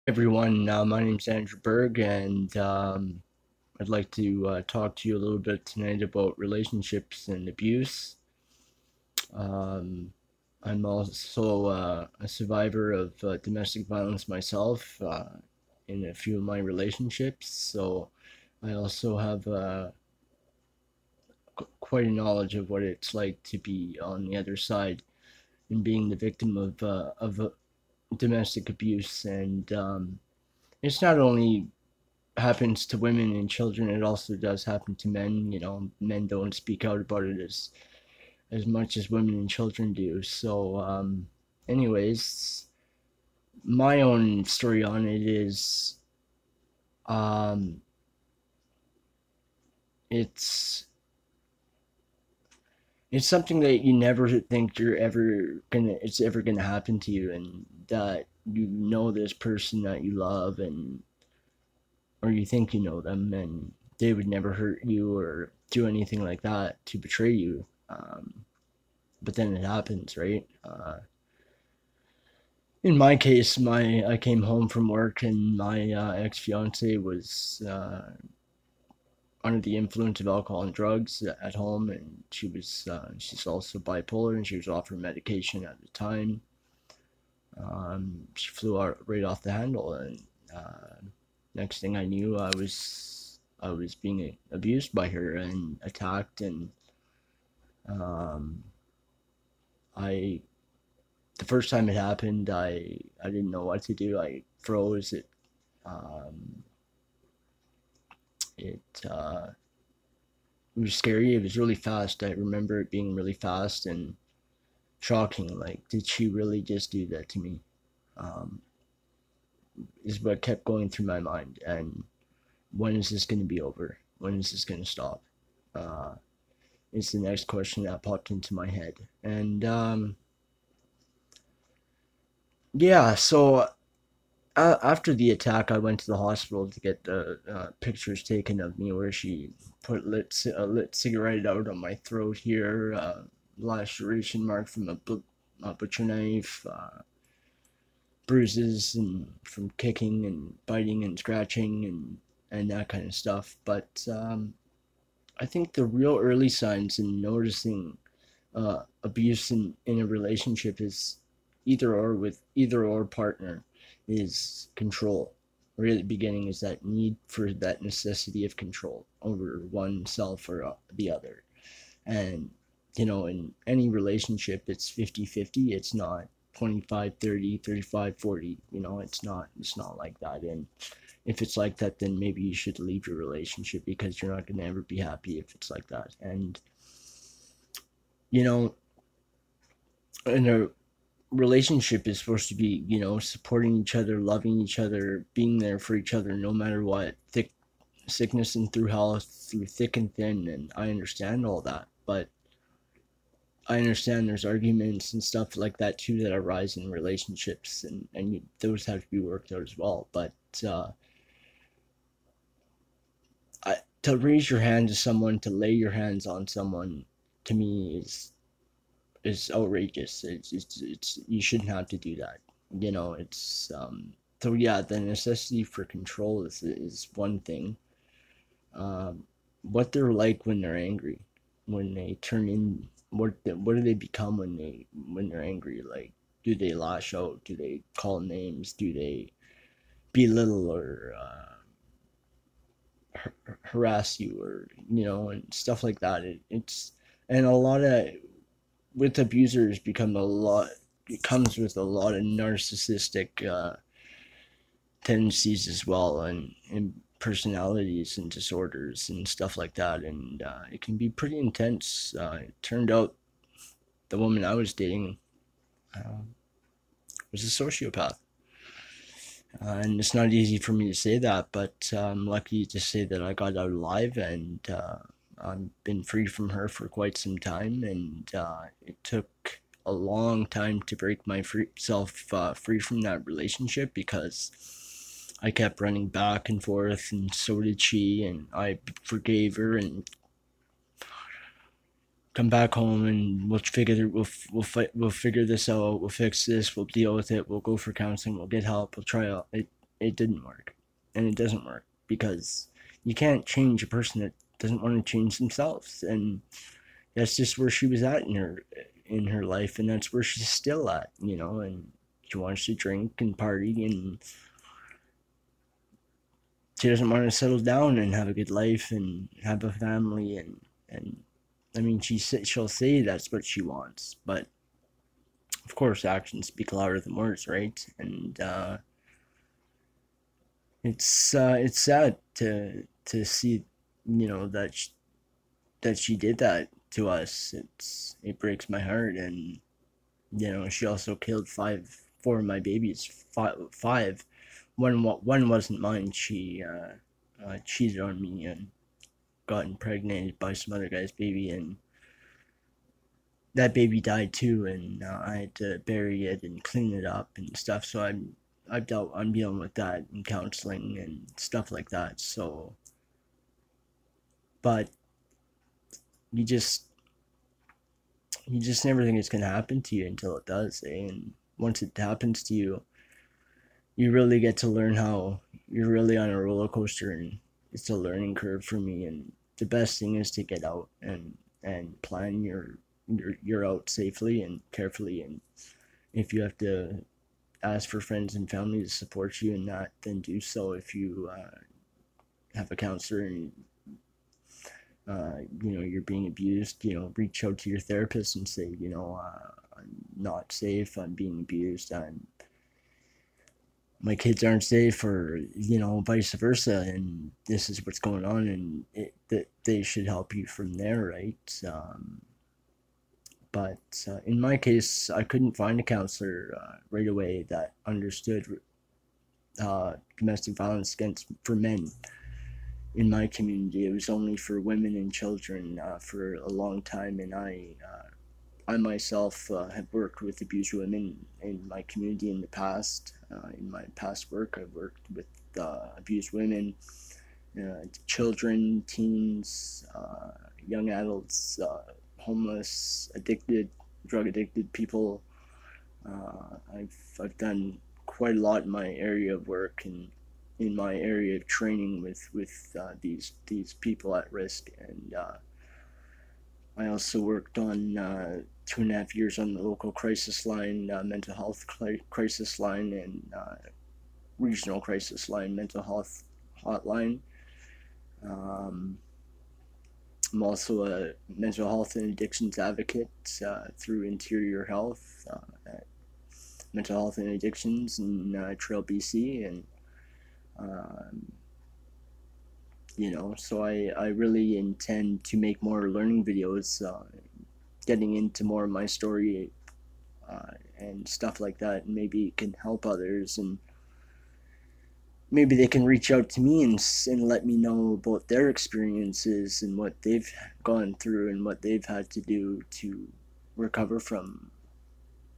Everyone, my name's Andrew Berg, and I'd like to talk to you a little bit tonight about relationships and abuse. Um, I'm also a survivor of domestic violence myself in a few of my relationships, so I also have quite a knowledge of what it's like to be on the other side and being the victim of domestic abuse. And it's not only happens to women and children, it also does happen to men. Men don't speak out about it as much as women and children do. So, anyways, my own story on it is, um, it's it's something that you never think it's ever gonna happen to you, and that you know this person that you love, and or you think you know them, and they would never hurt you or do anything like that to betray you. But then it happens, right? In my case, my I came home from work, and my ex fiance was under the influence of alcohol and drugs at home, and she's also bipolar, and she was off her medication at the time. She flew out right off the handle, and next thing I knew, I was being abused by her and attacked, and um, I the first time it happened, I didn't know what to do. I froze. Um, it it was scary. It was really fast. I remember it being really fast and shocking. Like, did she really just do that to me? Um, is what kept going through my mind. And when is this going to be over? When is this going to stop? Uh, is the next question that popped into my head. And yeah, so after the attack, I went to the hospital to get the pictures taken of me, where she put a lit cigarette out on my throat here, laceration mark from a butcher knife, bruises and from kicking and biting and scratching and that kind of stuff. But I think the real early signs in noticing abuse in a relationship is either or partner is control. Right at the beginning is that need for that necessity of control over oneself or the other. And, in any relationship, it's 50-50. It's not 25-30, 35-40. It's not like that. And if it's like that, then maybe you should leave your relationship, because you're not going to ever be happy if it's like that. And, you know, in a relationship is supposed to be, supporting each other, loving each other, being there for each other no matter what, thick sickness and through health, through thick and thin. And I understand all that, but I understand there's arguments and stuff like that too that arise in relationships, and those have to be worked out as well. But to raise your hand to someone, to lay your hands on someone, to me is outrageous. It's you shouldn't have to do that. It's so yeah. The necessity for control is one thing. What they're like when they're angry, when they turn in. What do they become when they're angry? Like, do they lash out? Do they call names? Do they belittle or harass you, or and stuff like that? It's and a lot of with abusers become a lot. It comes with a lot of narcissistic tendencies as well, and personalities and disorders and stuff like that, and it can be pretty intense. It turned out the woman I was dating uh, was a sociopath. And it's not easy for me to say that, but I'm lucky to say that I got out alive, and I've been free from her for quite some time. And it took a long time to break myself free from that relationship, because I kept running back and forth, and so did she. And I forgave her and come back home, and we'll figure this out. We'll fix this. We'll deal with it. We'll go for counseling. We'll get help. We'll try it. it didn't work, and it doesn't work because you can't change a person that doesn't want to change themselves, and that's just where she was at in her life, and that's where she's still at, you know. And she wants to drink and party, and she doesn't want to settle down and have a good life and have a family, and I mean, she'll say that's what she wants, but of course actions speak louder than words, right? And it's sad to see, you know, that she did that to us. It breaks my heart. And you know, she also killed four of my babies. Five. One wasn't mine. She cheated on me and got impregnated by some other guy's baby, and that baby died too. And I had to bury it and clean it up and stuff. So I'm dealing with that in counseling and stuff like that. So, but you just never think it's gonna happen to you until it does, eh? And once it happens to you, you really get to learn how you're really on a roller coaster, and it's a learning curve for me. And the best thing is to get out and plan your out safely and carefully. And if you have to ask for friends and family to support you in that, then do so. If you have a counselor and you know, you're being abused, you know, reach out to your therapist and say, you know, I'm not safe, I'm being abused, my kids aren't safe, or you know, vice versa, and this is what's going on, and that they should help you from there, right? But in my case, I couldn't find a counselor right away that understood domestic violence against for men in my community. It was only for women and children for a long time, and I myself have worked with abused women in my community in the past. In my past work, I've worked with abused women, children, teens, young adults, homeless, addicted, drug addicted people. I've done quite a lot in my area of work and in my area of training with these people at risk. And I also worked on 2.5 years on the local crisis line, mental health crisis line, and regional crisis line, mental health hotline. I'm also a mental health and addictions advocate through Interior Health, mental health and addictions in Trail, BC, and you know, so I really intend to make more learning videos, getting into more of my story and stuff like that, and maybe it can help others, and maybe they can reach out to me and let me know about their experiences and what they've gone through and what they've had to do to recover from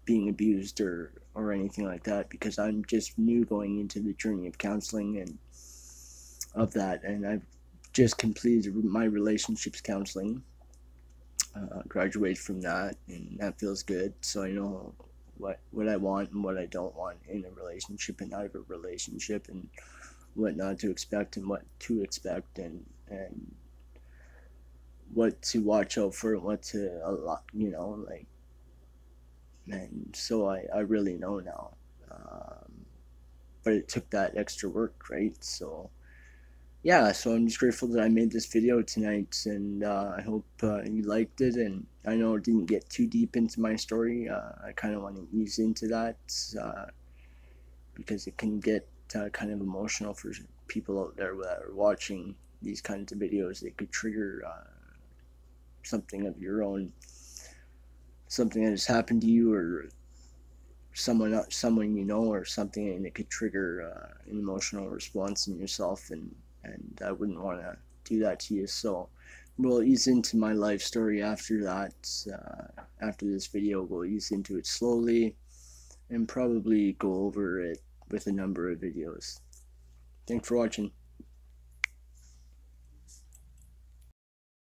being abused or anything like that, because I'm just new going into the journey of counseling and of that, and I've just completed my relationships counseling, graduated from that, and that feels good. So I know what I want and what I don't want in a relationship and out of a relationship, and what not to expect and what to expect, and what to watch out for and what to you know, like, and so I really know now, but it took that extra work, right? So yeah, so I'm just grateful that I made this video tonight, and I hope you liked it. And I know it didn't get too deep into my story. I kind of want to ease into that because it can get kind of emotional for people out there that are watching these kinds of videos. It could trigger something of your own, something that has happened to you, or someone you know, or something, and it could trigger an emotional response in yourself, and I wouldn't want to do that to you. So we'll ease into my life story after that. After this video, we'll ease into it slowly and probably go over it with a number of videos. Thanks for watching.